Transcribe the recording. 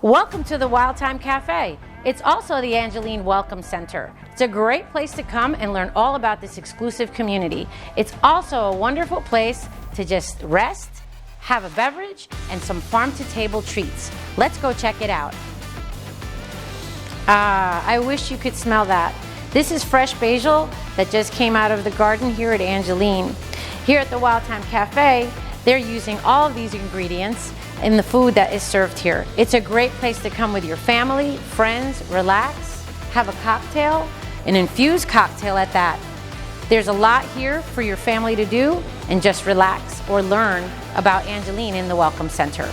Welcome to the Wild Time Cafe. It's also the Angeline Welcome Center. It's a great place to come and learn all about this exclusive community. It's also a wonderful place to just rest, have a beverage, and some farm-to-table treats. Let's go check it out. I wish you could smell that. This is fresh basil that just came out of the garden here at Angeline. Here at the Wild Time Cafe, they're using all of these ingredients in the food that is served here. It's a great place to come with your family, friends, relax, have a cocktail, an infused cocktail at that. There's a lot here for your family to do and just relax or learn about Angeline in the Welcome Center.